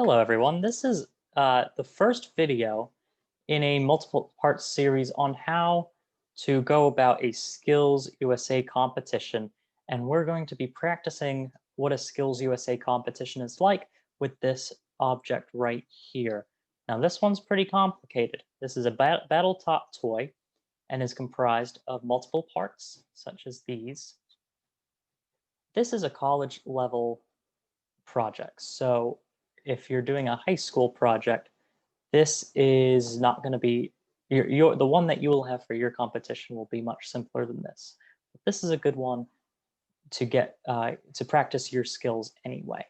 Hello, everyone. This is the first video in a multiple part series on how to go about a Skills USA competition. And we're going to be practicing what a Skills USA competition is like with this object right here. Now, this one's pretty complicated. This is a battle top toy and is comprised of multiple parts, such as these. This is a college level project. So if you're doing a high school project, this is not going to be the one that you will have for your competition will be much simpler than this. But this is a good one to get to practice your skills anyway.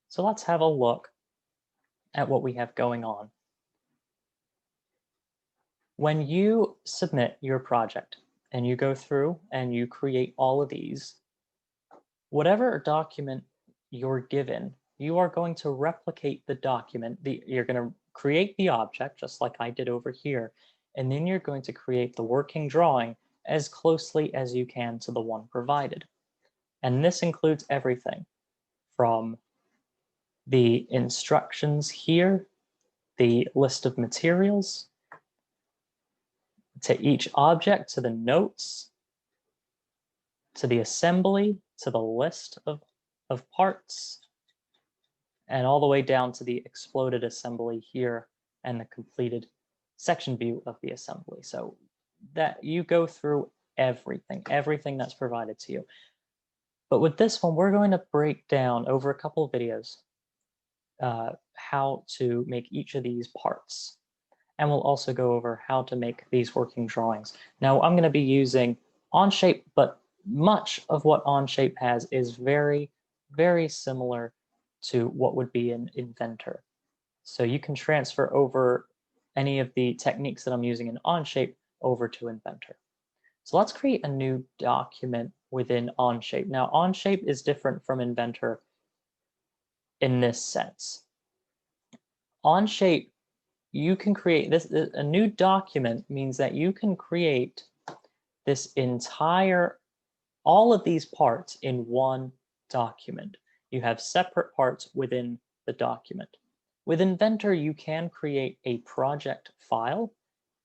So let's have a look at what we have going on. When you submit your project and you go through and you create all of these, whatever document you're given, you are going to replicate the document. You're going to create the object, just like I did over here, and then you're going to create the working drawing as closely as you can to the one provided. And this includes everything from the instructions here, the list of materials, to each object, to the notes, to the assembly, to the list of parts, and all the way down to the exploded assembly here and the completed section view of the assembly. So that you go through everything that's provided to you. But with this one, we're going to break down over a couple of videos how to make each of these parts. And we'll also go over how to make these working drawings. Now, I'm going to be using Onshape, but much of what Onshape has is very, very similar to what would be an Inventor. So you can transfer over any of the techniques that I'm using in Onshape over to Inventor. So let's create a new document within Onshape. Now, Onshape is different from Inventor in this sense. Onshape, you can create this. A new document means that you can create this entire, all of these parts in one document. You have separate parts within the document. With Inventor, you can create a project file,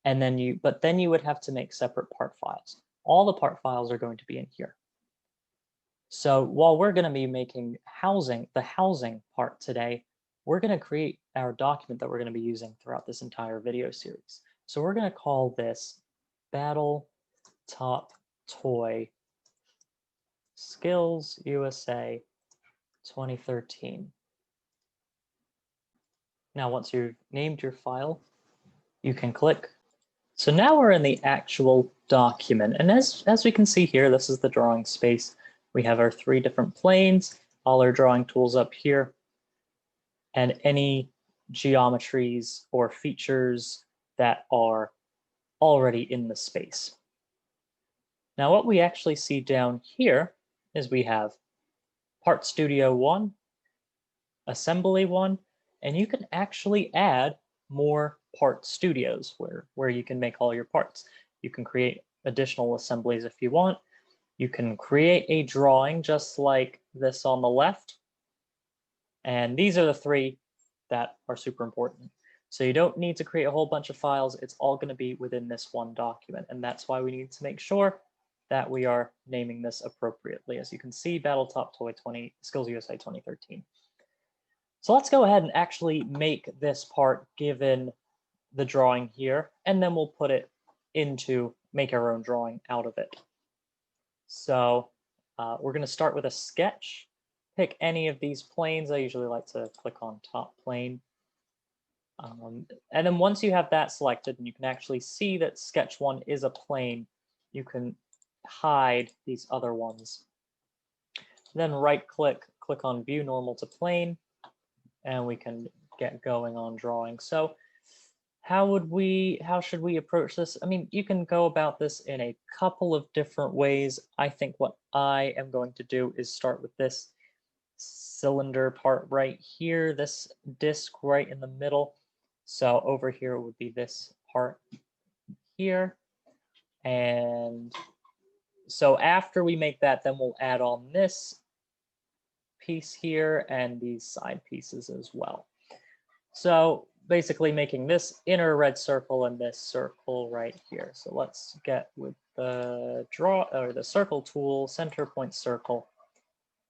and then but then you would have to make separate part files. All the part files are going to be in here. So while we're going to be making the housing part today, we're going to create our document that we're going to be using throughout this entire video series. So we're going to call this Battle Top Toy Skills USA 2013. Now, once you've named your file, you can click. So now we're in the actual document. And as we can see here, this is the drawing space. We have our 3 different planes, all our drawing tools up here, and any geometries or features that are already in the space. Now, what we actually see down here is we have Part Studio 1, Assembly 1, and you can actually add more part studios where you can make all your parts. You can create additional assemblies if you want. You can create a drawing just like this on the left. And these are the 3 that are super important. So you don't need to create a whole bunch of files. It's all going to be within this one document. And that's why we need to make sure that we are naming this appropriately. As you can see, Battletop Toy Skills USA 2013. So let's go ahead and actually make this part given the drawing here, and then we'll put it make our own drawing out of it. So we're going to start with a sketch. Pick any of these planes. I usually like to click on top plane. And then once you have that selected and you can actually see that sketch 1 is a plane, you can hide these other ones. Then right click on view normal to plane, and we can get going on drawing. So how should we approach this? I mean, you can go about this in a couple of different ways. I think what I am going to do is start with this cylinder part right here, this disc right in the middle. So over here would be this part here. And so after we make that, then we'll add on this piece here and these side pieces as well. So basically making this inner red circle and this circle right here. So let's get with the the circle tool, center point circle.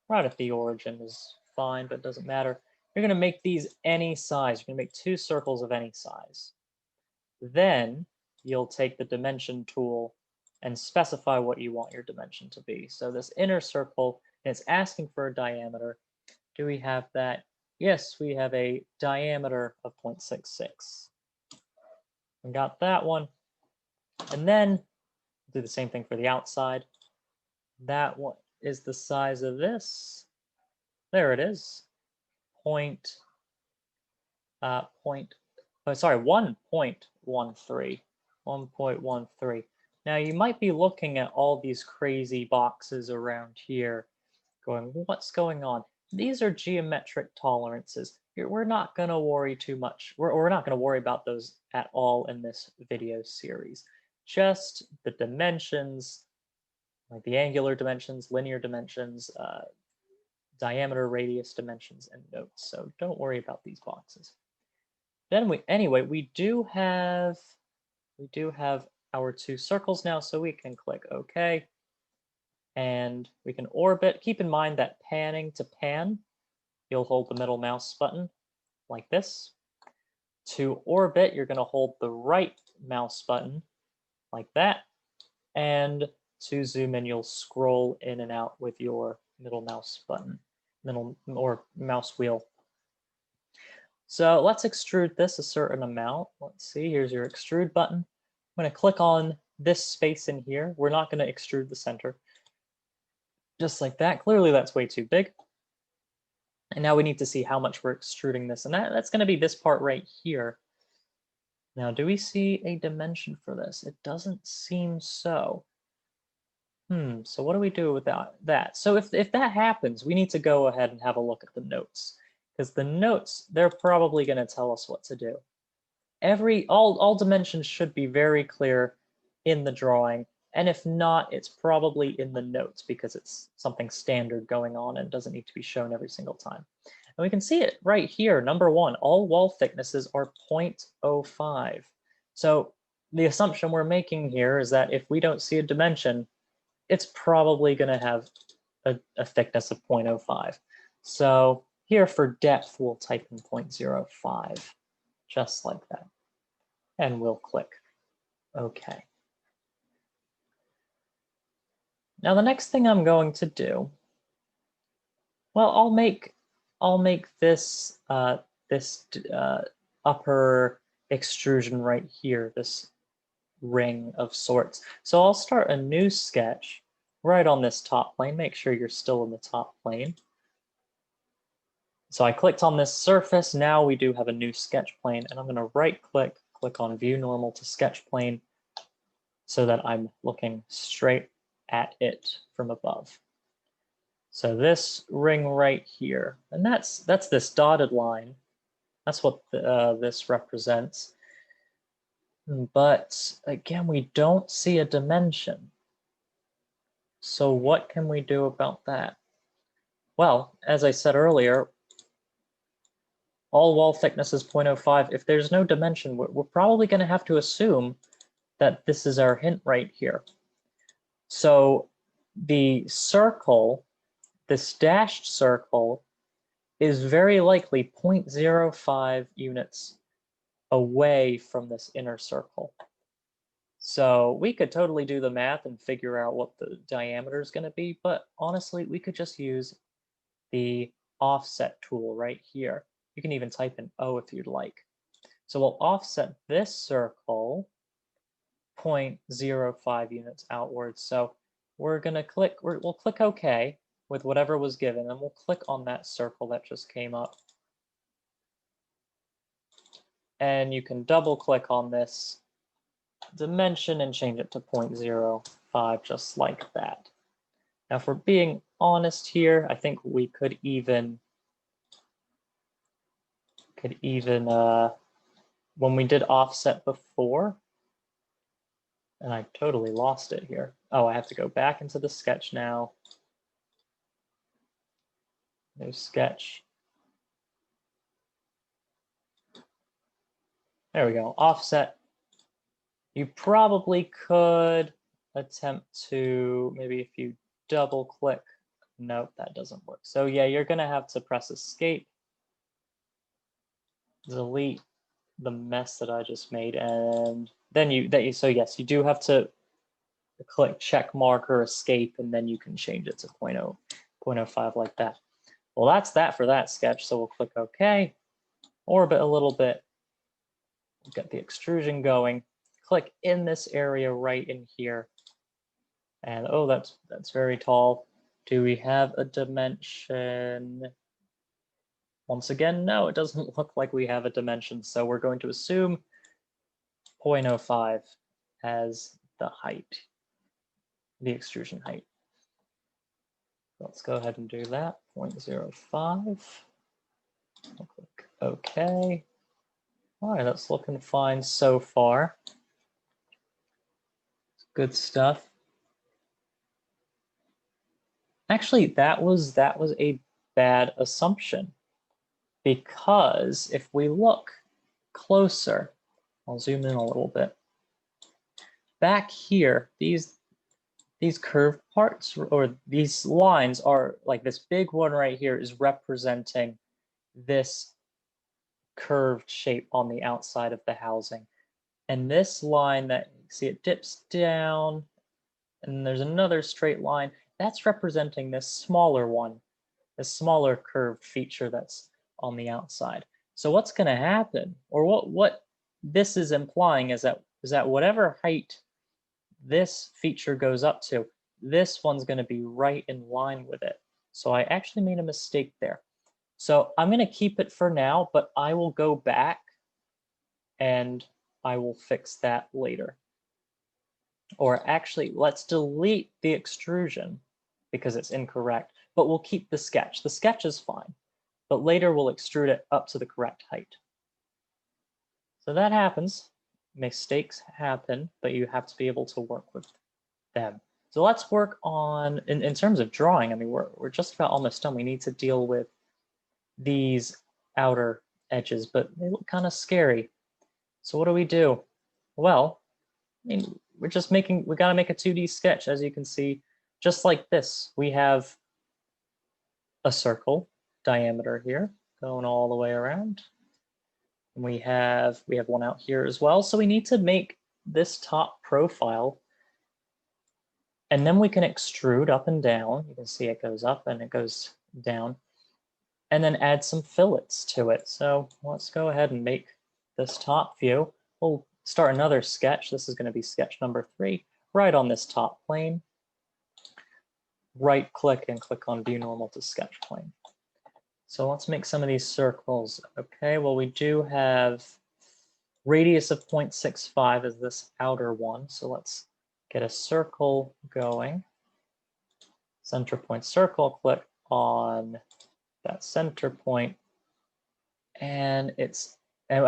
Right at the origin is fine, but it doesn't matter. You're going to make these any size. You're going to make 2 circles of any size. Then you'll take the dimension tool and specify what you want your dimension to be. So this inner circle, and it's asking for a diameter. Do we have that? Yes, we have a diameter of 0.66. We got that one. And then do the same thing for the outside. That one is the size of this. There it is. 1.13. Now you might be looking at all these crazy boxes around here going, what's going on? These are geometric tolerances. We're not going to worry too much. We're not going to worry about those at all in this video series. Just the dimensions, like the angular dimensions, linear dimensions, diameter, radius dimensions, and notes. So don't worry about these boxes. Then we do have our 2 circles now, so we can click OK. And we can orbit. Keep in mind that panning to pan, you'll hold the middle mouse button like this. To orbit, you're going to hold the right mouse button like that. And to zoom in, you'll scroll in and out with your middle mouse button, or mouse wheel. So let's extrude this a certain amount. Let's see, here's your extrude button. I'm going to click on this space in here. We're not going to extrude the center. Just like that. Clearly that's way too big. And now we need to see how much we're extruding this. And that's going to be this part right here. Now, do we see a dimension for this? It doesn't seem so. So what do we do with that? So if that happens, we need to go ahead and have a look at the notes. Because the notes, they're probably going to tell us what to do. All dimensions should be very clear in the drawing. And if not, it's probably in the notes because it's something standard going on and doesn't need to be shown every single time. And we can see it right here. Number 1, all wall thicknesses are 0.05. So the assumption we're making here is that if we don't see a dimension, it's probably going to have a thickness of 0.05. So here for depth, we'll type in 0.05, just like that. And we'll click OK. Now the next thing I'm going to do, well, I'll make this upper extrusion right here, this ring of sorts. So I'll start a new sketch right on this top plane. Make sure you're still in the top plane. So I clicked on this surface. Now we do have a new sketch plane, and I'm going to right click on View Normal to Sketch Plane so that I'm looking straight at it from above. So this ring right here, and that's this dotted line. That's what this represents. But again, we don't see a dimension. So what can we do about that? Well, as I said earlier, all wall thickness is 0.05. If there's no dimension, we're probably going to have to assume that this is our hint right here. So the circle, this dashed circle, is very likely 0.05 units away from this inner circle. So we could totally do the math and figure out what the diameter is going to be, but honestly, we could just use the offset tool right here. You can even type in O if you'd like. So we'll offset this circle 0.05 units outwards. So we're going to click, we'll click OK with whatever was given, and we'll click on that circle that just came up. And you can double click on this dimension and change it to 0.05, just like that. Now, if we're being honest here, I think we could even when we did offset before, and I totally lost it here. Oh, I have to go back into the sketch now. new sketch. There we go, offset. You probably could attempt to, maybe if you double click, nope, that doesn't work. So yeah, you're gonna have to press escape, delete the mess that I just made, and then so yes, you do have to click check mark or escape, and then you can change it to 0.05 like that. Well, that's that for that sketch. So we'll click OK, orbit a little bit, get the extrusion going, click in this area right in here. And oh, that's very tall. Do we have a dimension? Once again, no, it doesn't look like we have a dimension. So we're going to assume 0.05 as the height, the extrusion height. Let's go ahead and do that, 0.05. I'll click OK. All right, that's looking fine so far. Good stuff. Actually, that was a bad assumption, because if we look closer, I'll zoom in a little bit. Back here, these curved parts, or these lines, are like this big one right here is representing this curved shape on the outside of the housing. And this line that you see, it dips down, and there's another straight line, that's representing this smaller one, this smaller curved feature that's on the outside. So what's going to happen, or what this is implying, is that whatever height this feature goes up to, this one's going to be right in line with it. So I actually made a mistake there. So I'm going to keep it for now, but I will go back and I will fix that later. Or actually, let's delete the extrusion because it's incorrect, but we'll keep the sketch. The sketch is fine, but later we'll extrude it up to the correct height. So that happens. Mistakes happen, but you have to be able to work with them. So let's work on, in terms of drawing, I mean, we're just about almost done. We need to deal with these outer edges, but they look kind of scary. So what do we do? Well, I mean, we got to make a 2D sketch. As you can see, just like this, we have a circle diameter here going all the way around. And we have one out here as well. So we need to make this top profile, and then we can extrude up and down. You can see it goes up and it goes down, and then add some fillets to it. So let's go ahead and make this top view. We'll start another sketch. This is going to be sketch number 3, right on this top plane. Right click and click on view normal to sketch plane. So let's make some of these circles. Okay, well, we do have radius of 0.65 as this outer one. So let's get a circle going. Center point circle, click on that center point, and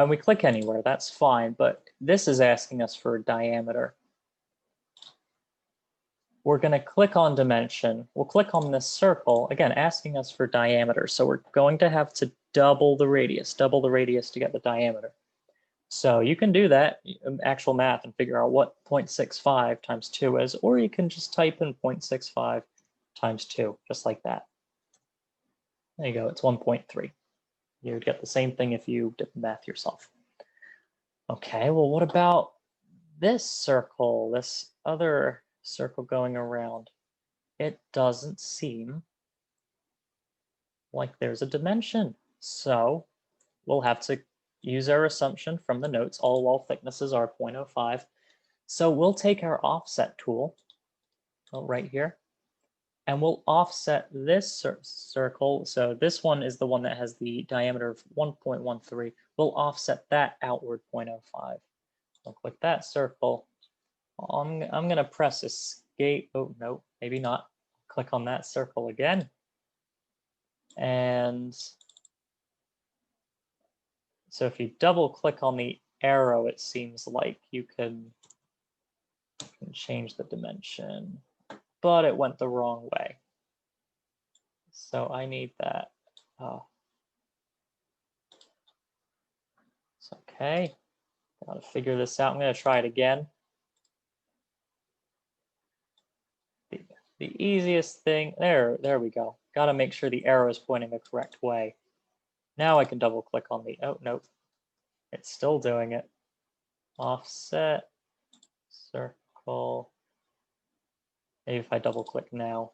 we click anywhere, that's fine, but this is asking us for a diameter. We're going to click on dimension. We'll click on this circle, again, asking us for diameter. So we're going to have to double the radius to get the diameter. So you can do that, actual math, and figure out what 0.65 times 2 is, or you can just type in 0.65 times 2, just like that. There you go, it's 1.3. You would get the same thing if you did the math yourself. Okay, well, what about this circle, this other circle going around? It doesn't seem like there's a dimension. So we'll have to use our assumption from the notes. All wall thicknesses are 0.05. So we'll take our offset tool right here, and we'll offset this circle. So this one is the one that has the diameter of 1.13. We'll offset that outward 0.05. I'll click that circle. I'm going to press escape. Oh, no, maybe not. Click on that circle again. And so if you double click on the arrow, it seems like you can change the dimension, but it went the wrong way. So I need that It's okay. Gotta figure this out. I'm gonna try it again. The easiest thing, there we go. Gotta make sure the arrow is pointing the correct way. Now I can double click on the, oh, nope. It's still doing it. Offset, circle. Maybe if I double click now.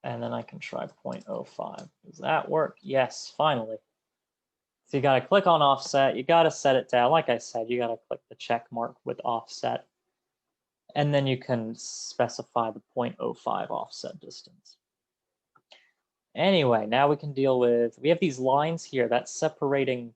And then I can try 0.05. Does that work? Yes, finally. So you got to click on offset. You got to set it down. Like I said, you got to click the check mark with offset. And then you can specify the 0.05 offset distance. Anyway, now we can deal with, we have these lines here that's separating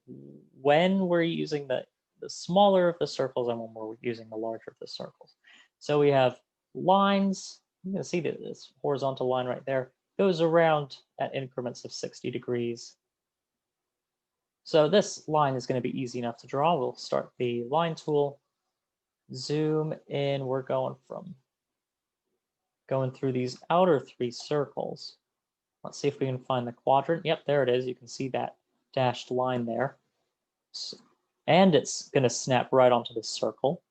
when we're using the smaller of the circles and when we're using the larger of the circles. So we have lines. You can see that this horizontal line right there goes around at increments of 60 degrees. So this line is going to be easy enough to draw. We'll start the line tool, zoom in. We're going through these outer 3 circles. Let's see if we can find the quadrant. Yep, there it is. You can see that dashed line there. And it's going to snap right onto the circle.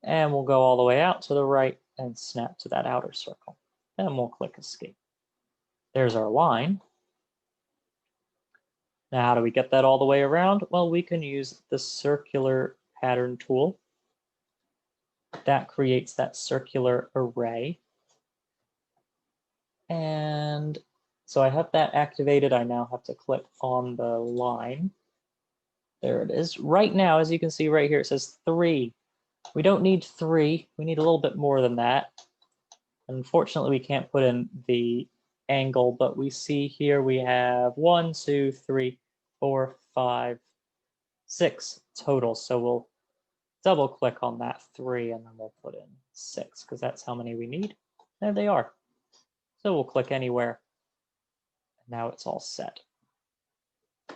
And we'll go all the way out to the right and snap to that outer circle. And we'll click escape. There's our line. Now, how do we get that all the way around? Well, we can use the circular pattern tool. That creates that circular array. And so I have that activated. I now have to click on the line. There it is. Right now, as you can see right here, it says 3. We don't need 3. We need a little bit more than that. Unfortunately, we can't put in the angle, but we see here we have 1, 2, 3, 4, 5, 6 total. So we'll double click on that 3 and then we'll put in 6 because that's how many we need. There they are. So we'll click anywhere. And now it's all set.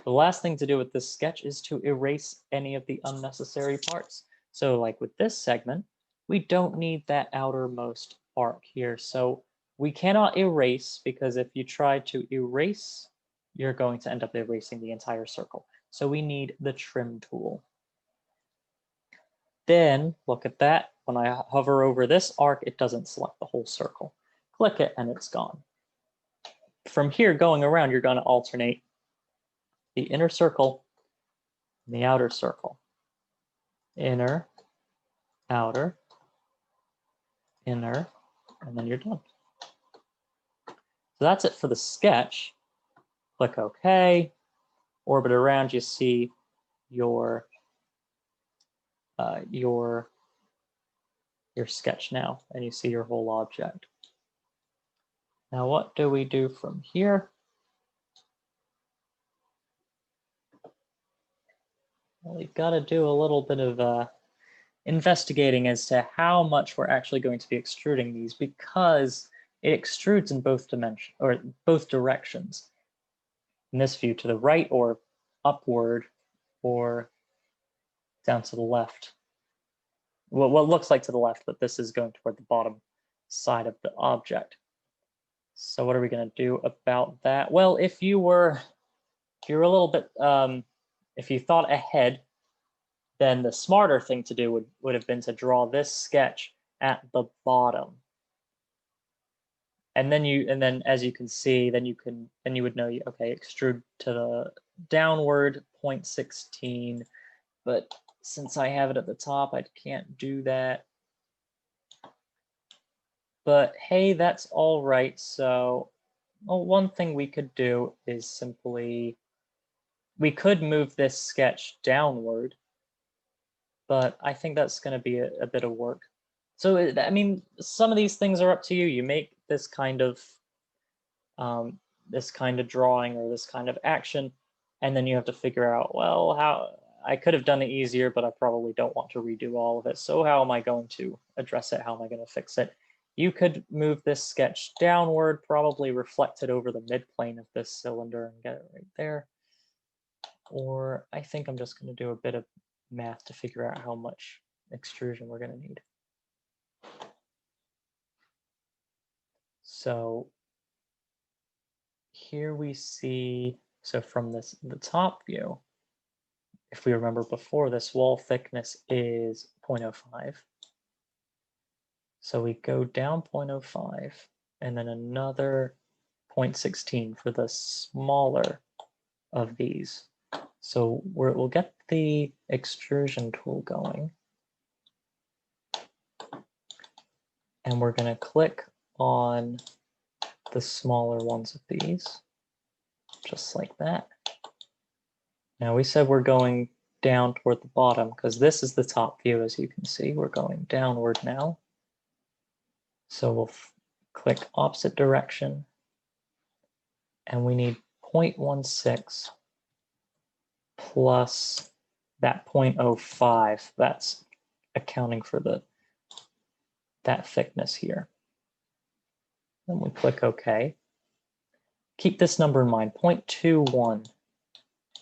The last thing to do with this sketch is to erase any of the unnecessary parts. So like with this segment, we don't need that outermost arc here. So we cannot erase because if you try to erase, you're going to end up erasing the entire circle. So we need the trim tool. Then look at that. When I hover over this arc, it doesn't select the whole circle. Click it and it's gone. From here going around, you're going to alternate the inner circle and the outer circle. Inner, outer, inner, and then you're done. So that's it for the sketch. Click OK. Orbit around, you see your sketch now, and you see your whole object. Now, what do we do from here? Well, we've got to do a little bit of investigating as to how much we're actually going to be extruding these, because it extrudes in both dimensions or both directions. In this view, to the right or upward or down to the left. Well, what looks like to the left, but this is going toward the bottom side of the object. So what are we going to do about that? Well, if you're a little bit, if you thought ahead, then the smarter thing to do would have been to draw this sketch at the bottom. And then as you can see, then you would know, okay, extrude to the downward 0.16, but since I have it at the top, I can't do that. But hey, that's all right. So, well, one thing we could do is simply, we could move this sketch downward, but I think that's going to be a bit of work. So, I mean, some of these things are up to you. You make this kind of drawing or this kind of action, and then you have to figure out, well, how I could have done it easier, but I probably don't want to redo all of it. So how am I going to address it? How am I going to fix it? You could move this sketch downward, probably reflect it over the midplane of this cylinder and get it right there. Or I think I'm just going to do a bit of math to figure out how much extrusion we're going to need. So here we see, so from the top view, if we remember before, this wall thickness is 0.05. So we go down 0.05 and then another 0.16 for the smaller of these. So we'll get the extrusion tool going. And we're going to click on the smaller ones of these, just like that. Now we said we're going down toward the bottom because this is the top view, as you can see. We're going downward now. So we'll click opposite direction, and we need 0.16 plus that 0.05. That's accounting for that thickness here. Then we click OK. Keep this number in mind. 0.21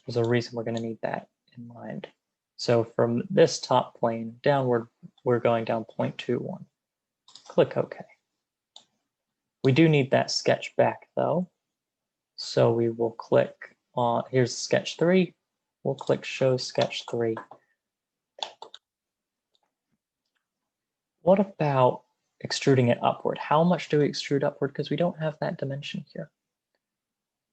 is a reason we're going to need that in mind. So from this top plane downward, we're going down 0.21. Click OK. We do need that sketch back though. So we will click on, here's sketch 3. We'll click show sketch 3. What about extruding it upward? How much do we extrude upward? Because we don't have that dimension here.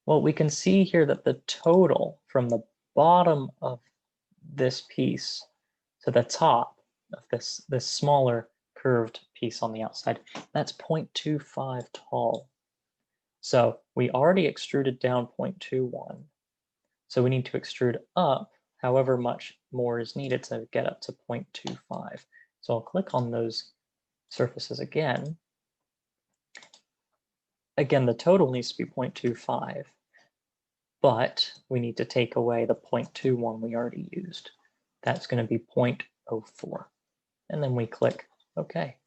Well, we can see here that the total from the bottom of this piece to the top of this smaller curved piece on the outside, that's 0.25 tall. So we already extruded down 0.21. So we need to extrude up however much more is needed to get up to 0.25. So I'll click on those surfaces again. Again, the total needs to be 0.25, but we need to take away the 0.21 we already used. That's going to be 0.04. And then we click OK.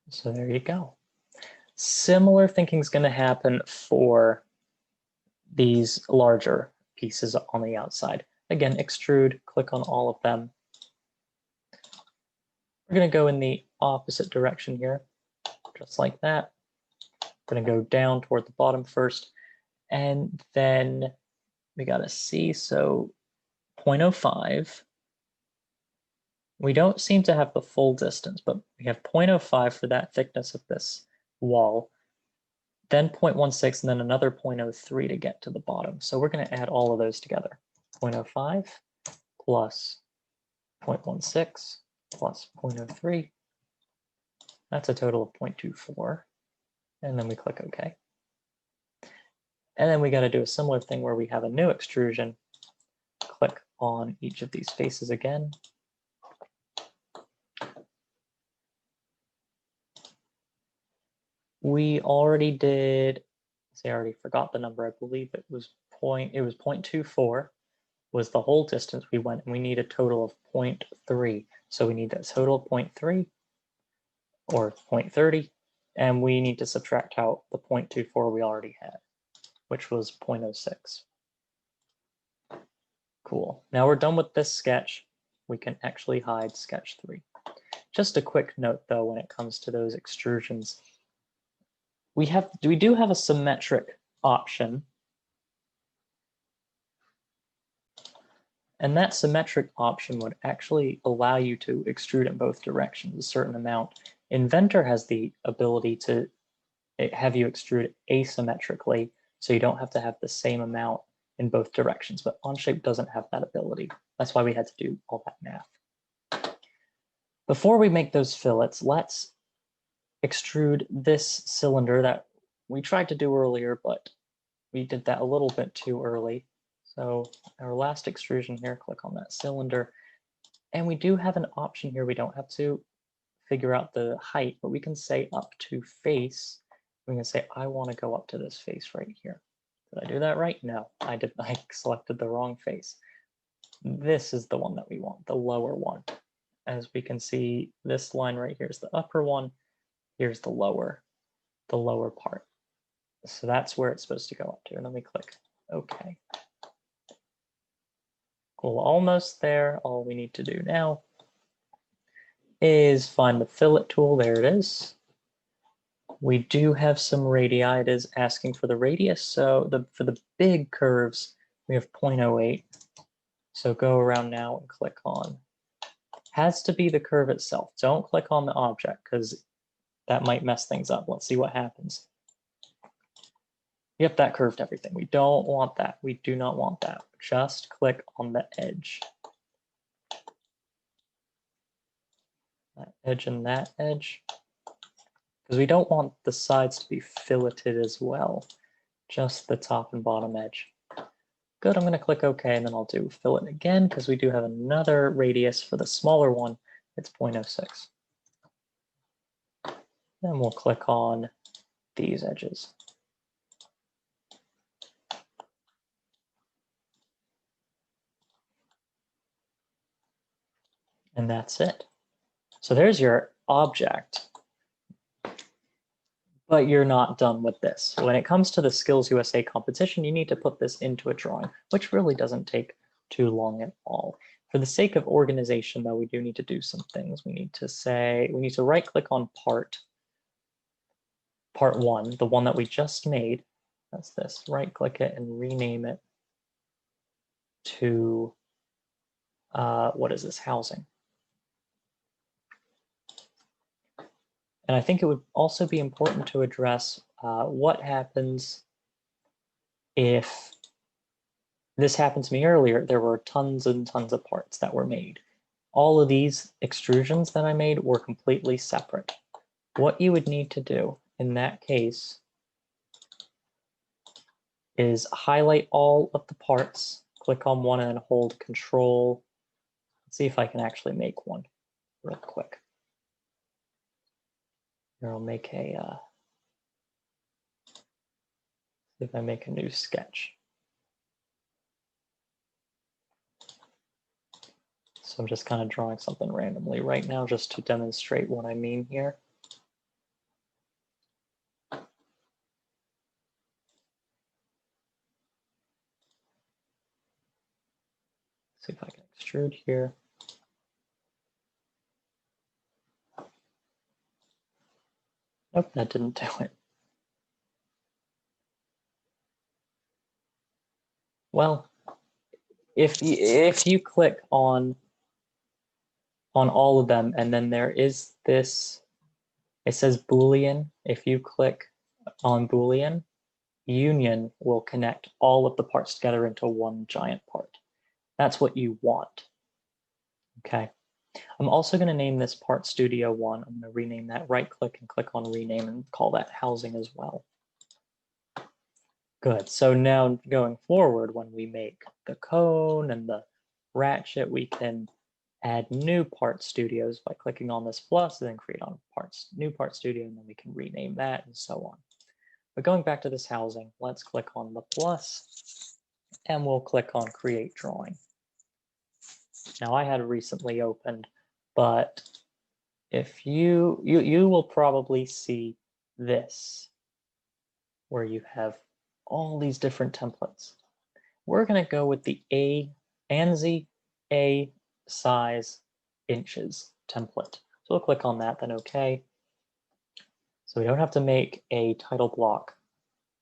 So there you go. Similar thinking is going to happen for these larger pieces on the outside. Again, extrude, click on all of them. We're going to go in the opposite direction here, just like that. We're going to go down toward the bottom first, and then we got to see, so 0.05. We don't seem to have the full distance, but we have 0.05 for that thickness of this wall, then 0.16, and then another 0.03 to get to the bottom. So we're going to add all of those together. 0.05 plus 0.16 plus 0.03. That's a total of 0.24. And then we click OK. And then we got to do a similar thing where we have a new extrusion. Click on each of these faces again. We already did, I already forgot the number, I believe it was 0.24 was the whole distance we went, and we need a total of 0.3. So we need a total of 0.3 or 0.30, and we need to subtract out the 0.24 we already had, which was 0.06. Cool. Now we're done with this sketch. We can actually hide sketch 3. Just a quick note though, when it comes to those extrusions, we do have a symmetric option. And that symmetric option would actually allow you to extrude in both directions a certain amount. Inventor has the ability to have you extrude asymmetrically, so you don't have to have the same amount in both directions, but Onshape doesn't have that ability. That's why we had to do all that math. Before we make those fillets, let's extrude this cylinder that we tried to do earlier, but we did that a little bit too early. So our last extrusion here, click on that cylinder. And we do have an option here. We don't have to figure out the height, but we can say up to face. We can say, I want to go up to this face right here. Did I do that right? No, I did. I selected the wrong face. This is the one that we want, the lower one. As we can see, this line right here is the upper one. Here's the lower part. So that's where it's supposed to go up to. And then we click OK. Cool, almost there. All we need to do now is find the fillet tool. There it is. we do have some radii. It is asking for the radius. So for the big curves, we have 0.08. So go around now and click on. Has to be the curve itself. Don't click on the object because that might mess things up. Let's see what happens. Yep, that curved everything. We don't want that. We do not want that. Just click on the edge. That edge and that edge. Because we don't want the sides to be filleted as well. Just the top and bottom edge. Good, I'm going to click OK, and then I'll do fillet again, because we do have another radius for the smaller one. It's 0.06. Then we'll click on these edges. And that's it. So there's your object. But you're not done with this. When it comes to the SkillsUSA competition, you need to put this into a drawing, which really doesn't take too long at all. For the sake of organization, though, we do need to do some things. We need to right click on part 1, the one that we just made. That's this. Right click it and rename it to, what is this, housing. And I think it would also be important to address what happens if this happened to me earlier. There were tons and tons of parts that were made. All of these extrusions that I made were completely separate. What you would need to do in that case is highlight all of the parts, click on one and hold Control. Let's see if I can actually make one real quick. Here, I'll make a, see if I make a new sketch. So I'm just kind of drawing something randomly right now just to demonstrate what I mean here. See if I can extrude here. Nope, that didn't do it. Well, if you click on all of them, and then there is this, it says Boolean. If you click on Boolean, union will connect all of the parts together into one giant part. That's what you want. Okay. I'm also going to name this part Studio 1. I'm going to rename that, right click and click on rename and call that housing as well. Good. So now going forward, when we make the cone and the ratchet, we can add new part studios by clicking on this plus and then create on new part studio, and then we can rename that and so on. But going back to this housing, let's click on the plus and we'll click on create drawing. Now I had it recently opened, but if you will probably see this where you have all these different templates. We're going to go with the ANSI A size inches template. So we'll click on that, then OK. So we don't have to make a title block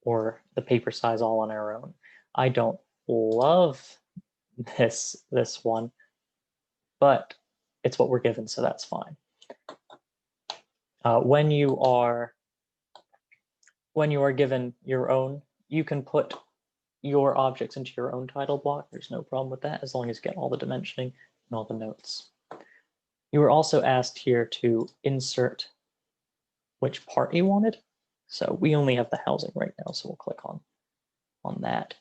or the paper size all on our own. I don't love this one, but it's what we're given, so that's fine. When you are given your own, you can put your objects into your own title block. There's no problem with that, as long as you get all the dimensioning and all the notes. You were also asked here to insert which part you wanted. So we only have the housing right now, so we'll click on that.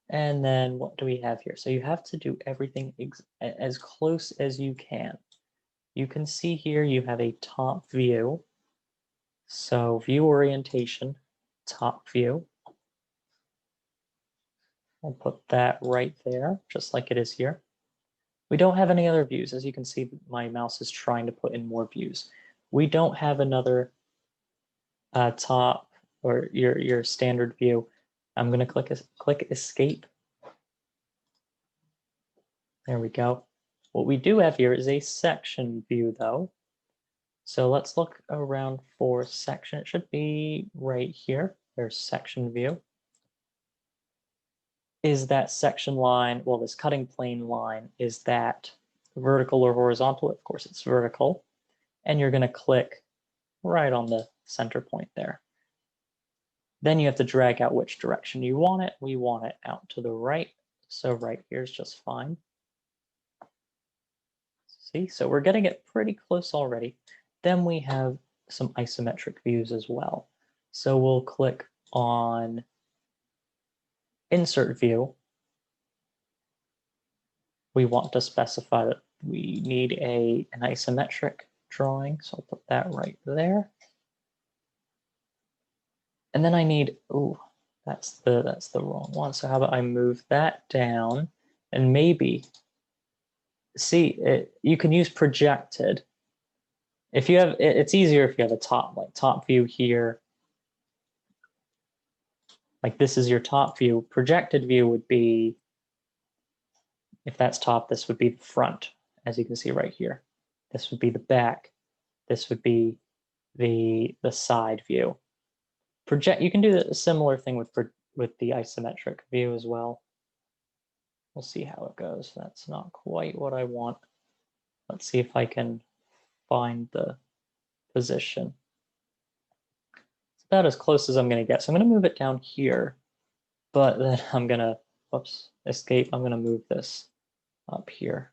And then what do we have here? So you have to do everything as close as you can. You can see here you have a top view. So view orientation, top view. I'll put that right there, just like it is here. We don't have any other views. As you can see, my mouse is trying to put in more views. We don't have another top or your standard view. I'm going to click escape. There we go. What we do have here is a section view, though. So let's look around for section. It should be right here. There's section view. Is that section line, well, this cutting plane line, is that vertical or horizontal? Of course, it's vertical. And you're going to click right on the center point there. Then you have to drag out which direction you want it. We want it out to the right. So right here is just fine. See, so we're getting it pretty close already. Then we have some isometric views as well. So we'll click on Insert View. We want to specify that we need an isometric drawing. So I'll put that right there. And then I need, oh, that's the wrong one. So how about I move that down and maybe, see, you can use projected. If you have, it's easier if you have a top view here. Like this is your top view. Projected view would be, if that's top, this would be the front, as you can see right here. This would be the back. This would be the side view. You can do a similar thing with the isometric view as well. We'll see how it goes. That's not quite what I want. Let's see if I can find the position. It's about as close as I'm going to get. So I'm going to move it down here, but then I'm going to, whoops, escape. I'm going to move this up here.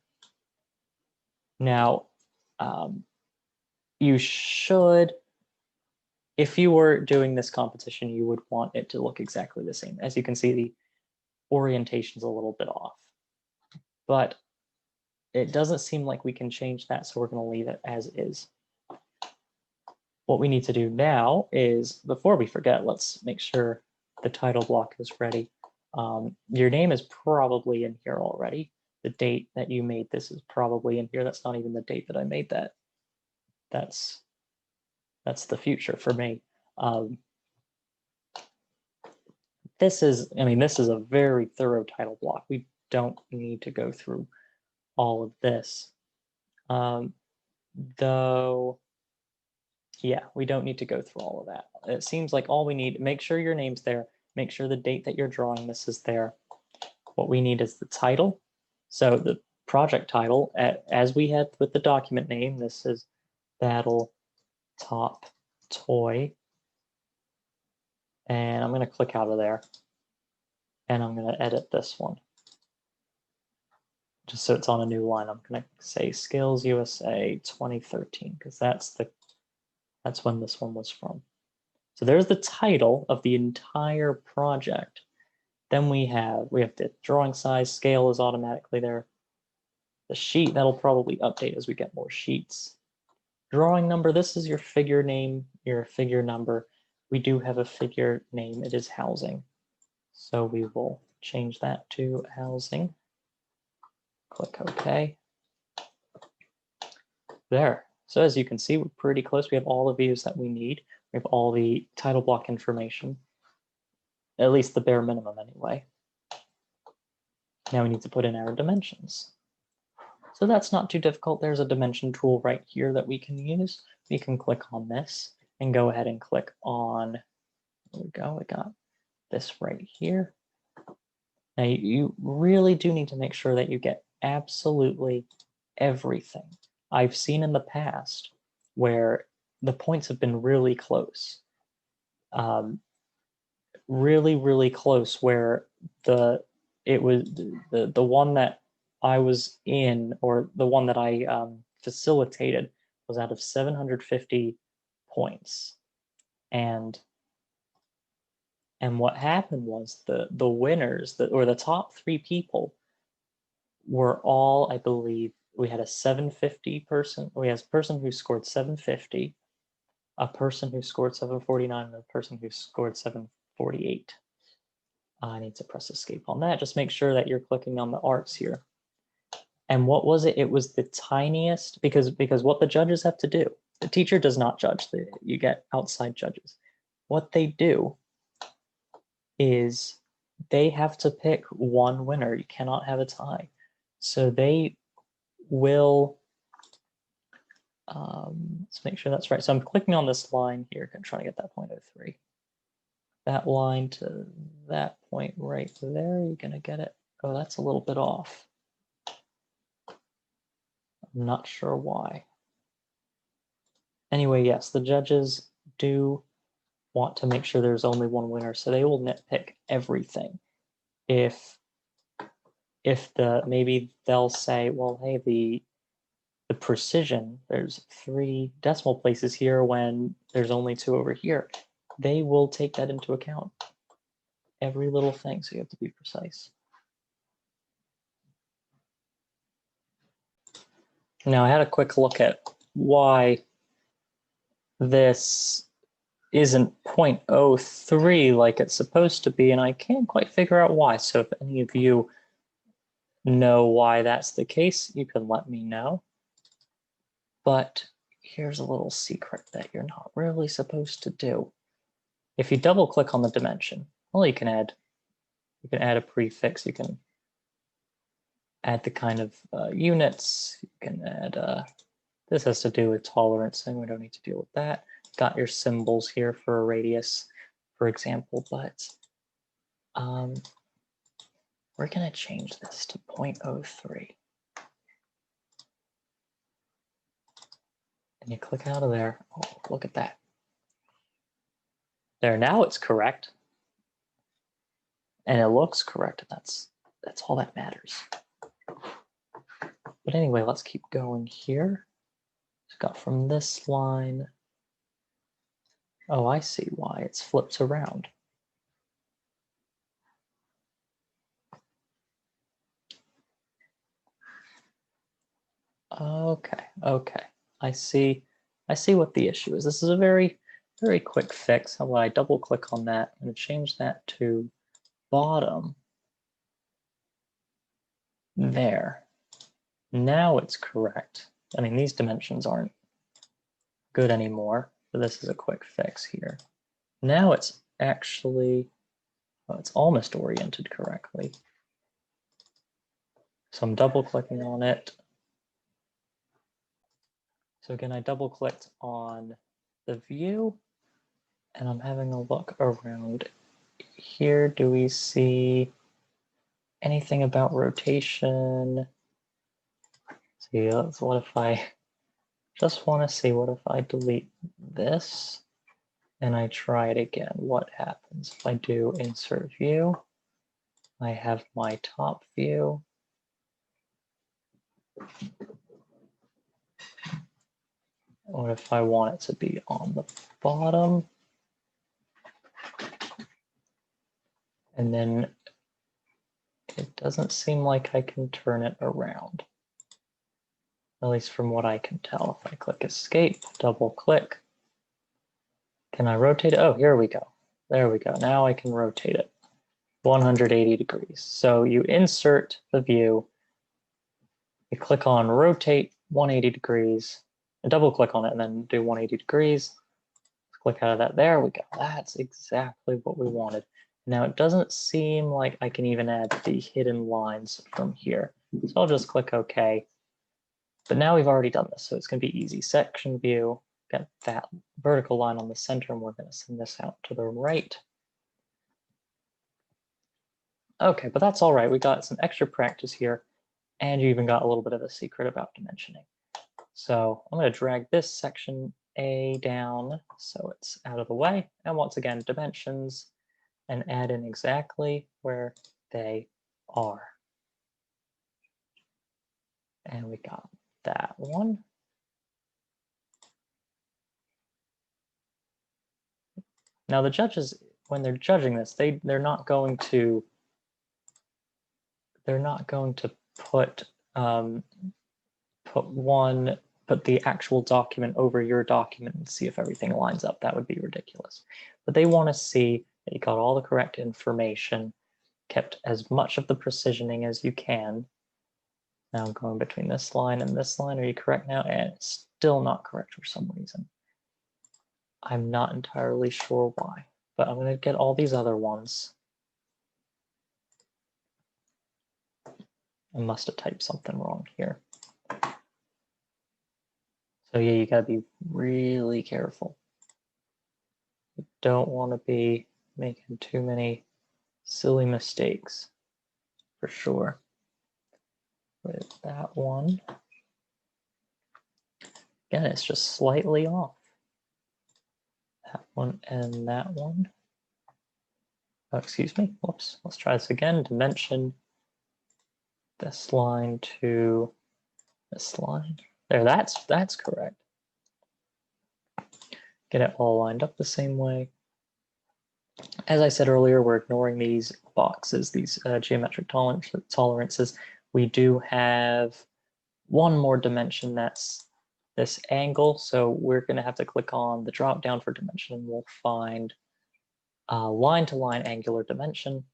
Now, you should, if you were doing this competition, you would want it to look exactly the same. As you can see, the orientation's a little bit off, but it doesn't seem like we can change that, so we're going to leave it as is. What we need to do now is, before we forget, let's make sure the title block is ready. Your name is probably in here already. The date that you made this is probably in here. That's not even the date that I made that. That's the future for me. This is a very thorough title block. We don't need to go through all of this. Though, yeah, we don't need to go through all of that. It seems like all we need, make sure your name's there, make sure the date that you're drawing this is there. What we need is the title. So the project title, as we had with the document name, this is Battle Top Toy. And I'm going to click out of there. And I'm going to edit this one. Just so it's on a new line, I'm going to say SkillsUSA 2013, because that's when this one was from. So there's the title of the entire project. Then we have the drawing size, scale is automatically there. The sheet, that'll probably update as we get more sheets. Drawing number, this is your figure name, your figure number. We do have a figure name, it is housing. So we will change that to housing. Click OK. There. So as you can see, we're pretty close. We have all the views that we need. We have all the title block information, at least the bare minimum anyway. Now we need to put in our dimensions. So that's not too difficult. There's a dimension tool right here that we can use. We can click on this and go ahead and click on, there we go, we got this right here. Now you really do need to make sure that you get absolutely everything. I've seen in the past where the points have been really close. Really, really close, where the one that I was in, or the one that I facilitated, was out of 750 points. And what happened was the winners, or the top 3 people, were all, I believe, we had a 750 person. We had a person who scored 750, a person who scored 749, and a person who scored 748. I need to press escape on that. Just make sure that you're clicking on the arcs here. And what was it? It was the tiniest, because what the judges have to do, the teacher does not judge, you get outside judges. What they do is they have to pick one winner. You cannot have a tie. So they will Let's make sure that's right. So I'm clicking on this line here, I'm trying to get that 0.03. That line to that point right there, you're going to get it. Oh, that's a little bit off. I'm not sure why. Anyway, yes, the judges do want to make sure there's only one winner, so they will nitpick everything. If maybe they'll say, well, hey, the precision, there's 3 decimal places here when there's only 2 over here. They will take that into account. Every little thing, so you have to be precise. Now I had a quick look at why this isn't 0.03 like it's supposed to be, and I can't quite figure out why. So if any of you know why that's the case, you can let me know. But here's a little secret that you're not really supposed to do. If you double click on the dimension, well, you can add a prefix, you can add the kind of units, you can add, this has to do with tolerance, and we don't need to deal with that. Got your symbols here for a radius, for example, but we're gonna change this to 0.03. And you click out of there. Oh, look at that. There, now it's correct. And it looks correct, and that's all that matters. But anyway, let's keep going here. It's got from this line. Oh, I see why it's flipped around. Okay. I see what the issue is. This is a very, very quick fix. How about I double click on that and change that to bottom. There. Now it's correct. I mean, these dimensions aren't good anymore, but this is a quick fix here. Now it's actually, well, it's almost oriented correctly. So I'm double clicking on it. So again, I double clicked on the view and I'm having a look around here. Do we see anything about rotation? See, what if I just want to see, what if I delete this and I try it again? What happens if I do insert view? I have my top view. What if I want it to be on the bottom? And then it doesn't seem like I can turn it around, at least from what I can tell. If I click escape, double click, can I rotate it? Oh, here we go. There we go. Now I can rotate it 180 degrees. So you insert the view, you click on rotate 180 degrees, and double click on it and then do 180 degrees. Click out of that. There we go. That's exactly what we wanted. Now it doesn't seem like I can even add the hidden lines from here. So I'll just click OK. But now we've already done this, so it's going to be easy. Section view, got that vertical line on the center, and we're going to send this out to the right. Okay, but that's all right. We got some extra practice here, and you even got a little bit of a secret about dimensioning. So I'm going to drag this section A down so it's out of the way. And once again, dimensions, and add in exactly where they are. And we got that one. Now the judges, when they're judging this, they're not going to put put the actual document over your document and see if everything lines up. That would be ridiculous. But they want to see that you got all the correct information, kept as much of the precisioning as you can. Now I'm going between this line and this line. Are you correct now? And it's still not correct for some reason. I'm not entirely sure why, but I'm going to get all these other ones. I must have typed something wrong here. So yeah, you gotta be really careful. You don't want to be making too many silly mistakes, for sure. With that one, again, it's just slightly off. That one and that one. Oh, excuse me, whoops, let's try this again. Dimension this line to this line. There, that's correct. Get it all lined up the same way. As I said earlier, we're ignoring these boxes, these geometric tolerances. We do have one more dimension, that's this angle. So we're going to have to click on the drop down for dimension, and we'll find line-to-line angular dimension.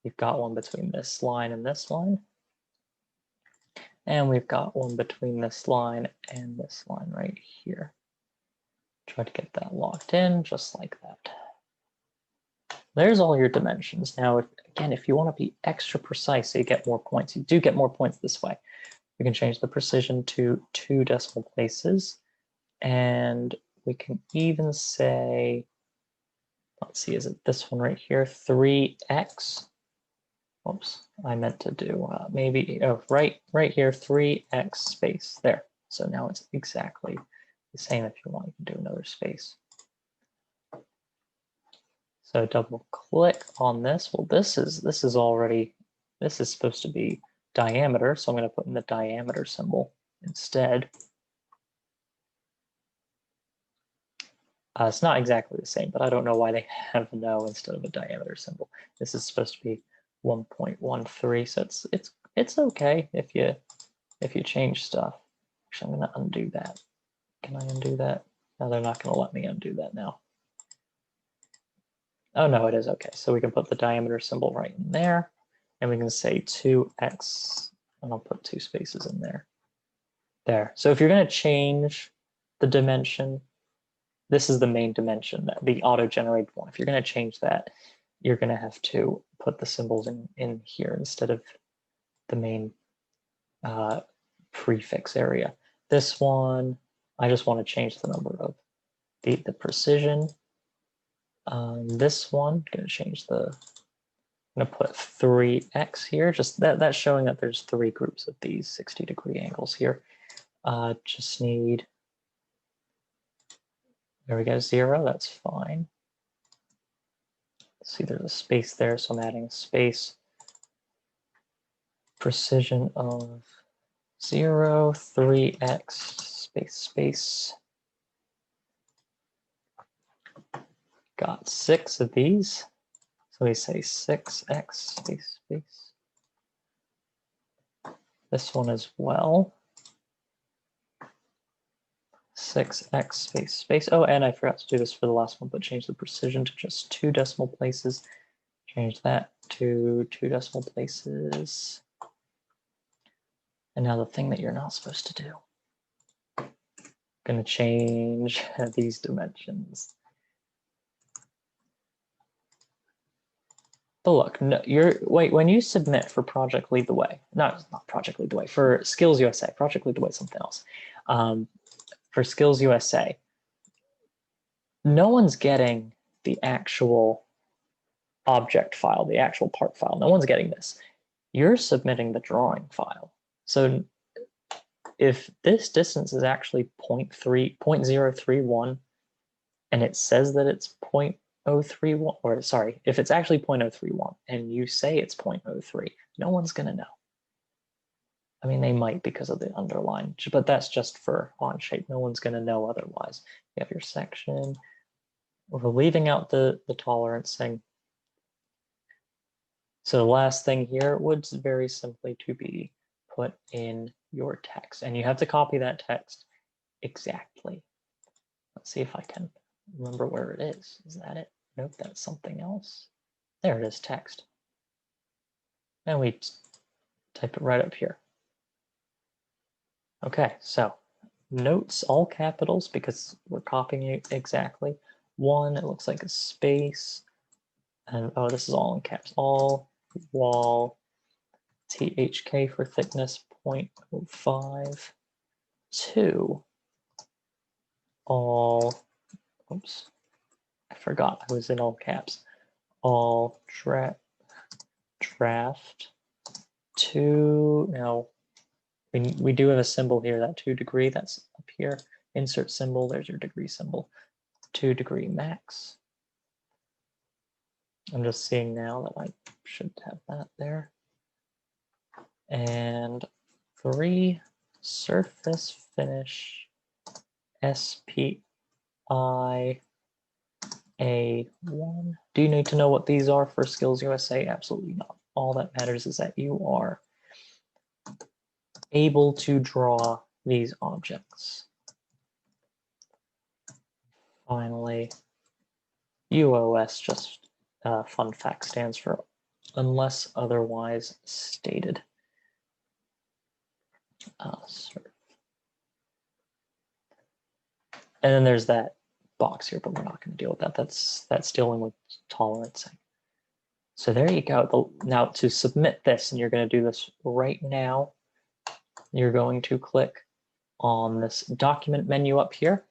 We've got one between this line and this line. And we've got one between this line and this line right here. Try to get that locked in just like that. There's all your dimensions. Now, again, if you want to be extra precise so you get more points, you do get more points this way. We can change the precision to 2 decimal places. And we can even say, let's see, is it this one right here, 3x? Oops, I meant to do maybe, oh, right here, 3x space there. So now it's exactly the same. If you want, you can do another space. So double click on this. Well, this is supposed to be diameter. So I'm going to put in the diameter symbol instead. It's not exactly the same, but I don't know why they have no instead of a diameter symbol. This is supposed to be 1.13, so it's okay if you change stuff. Actually, I'm going to undo that. Can I undo that? No, they're not going to let me undo that now. Oh no, it is okay. So we can put the diameter symbol right in there, and we can say 2x, and I'll put 2 spaces in there. There. So if you're going to change the dimension, this is the main dimension, the auto-generated one. If you're going to change that, you're going to have to put the symbols in here instead of the main prefix area. This one, I just want to change the number of the precision. This one, I'm going to change I'm going to put 3x here. Just that's showing that there's 3 groups of these 60-degree angles here. Just need, there we go, 0, that's fine. See, there's a space there, so I'm adding a space. Precision of 0, 3x, space. Got 6 of these. So we say 6x, space. This one as well. 6x, space. Oh, and I forgot to do this for the last one, but change the precision to just 2 decimal places. Change that to 2 decimal places. And now the thing that you're not supposed to do. I'm going to change these dimensions. But look, no, when you submit for Project Lead the Way, not Project Lead the Way, for SkillsUSA, Project Lead the Way is something else. For SkillsUSA, no one's getting the actual object file, the actual part file. No one's getting this. You're submitting the drawing file. So if this distance is actually 0.031 and it says that it's 0.031, or sorry, if it's actually 0.031 and you say it's 0.03, no one's going to know. I mean, they might because of the underline, but that's just for Onshape. No one's going to know otherwise. You have your section. We're leaving out the tolerancing. So the last thing here would very simply to be put in your text, and you have to copy that text exactly. Let's see if I can remember where it is. Is that it? Nope, that's something else. There it is, text. And we type it right up here. Okay, so notes, all capitals, because we're copying it exactly. 1, it looks like a space. And oh, this is all in caps. All wall THK for thickness 0.05. 2, all, oops, I forgot I was in all caps, all draft 2, now we do have a symbol here, that 2 degree, that's up here, insert symbol, there's your degree symbol, 2 degree max. I'm just seeing now that I should have that there. And 3 surface finish SPI A1. Do you need to know what these are for SkillsUSA? Absolutely not. All that matters is that you are able to draw these objects. Finally, UOS, just fun fact, stands for unless otherwise stated. And then there's that box here, but we're not going to deal with that. That's dealing with tolerancing. So there you go. Now to submit this, and you're going to do this right now, you're going to click on this document menu up here.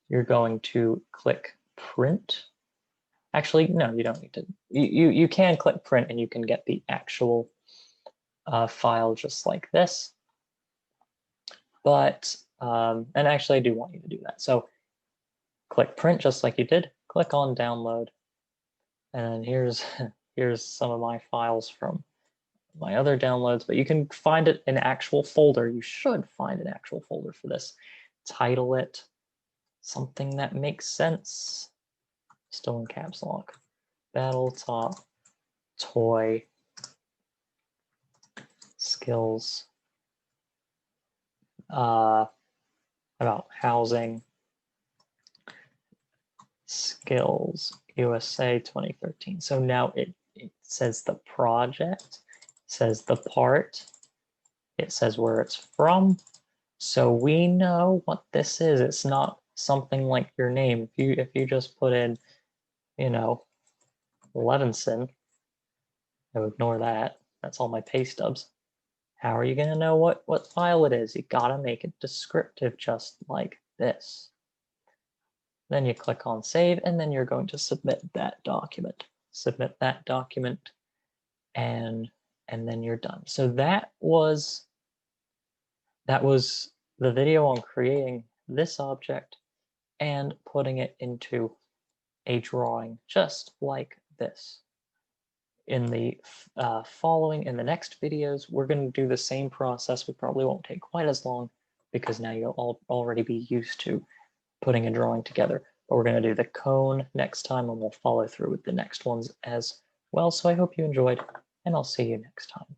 You're going to click print. Actually, no, you don't need to. You can click print and you can get the actual file just like this. But, and actually I do want you to do that. So click print just like you did, click on download. And here's some of my files from my other downloads, but you can find it in actual folder. You should find an actual folder for this. Title it something that makes sense. Still in caps lock. Battletop toy skills about housing skills USA 2013. So now it says the project, says the part, it says where it's from. So we know what this is. It's not something like your name. If you just put in, you know, Levinson, I would ignore that. That's all my pay stubs. How are you going to know what file it is? You got to make it descriptive just like this. Then you click on save, and then you're going to submit that document. Submit that document, and then you're done. So that was the video on creating this object and putting it into a drawing just like this. In the in the next videos, we're going to do the same process. We probably won't take quite as long because now you'll already be used to putting a drawing together. But we're going to do the cone next time, and we'll follow through with the next ones as well. So I hope you enjoyed, and I'll see you next time.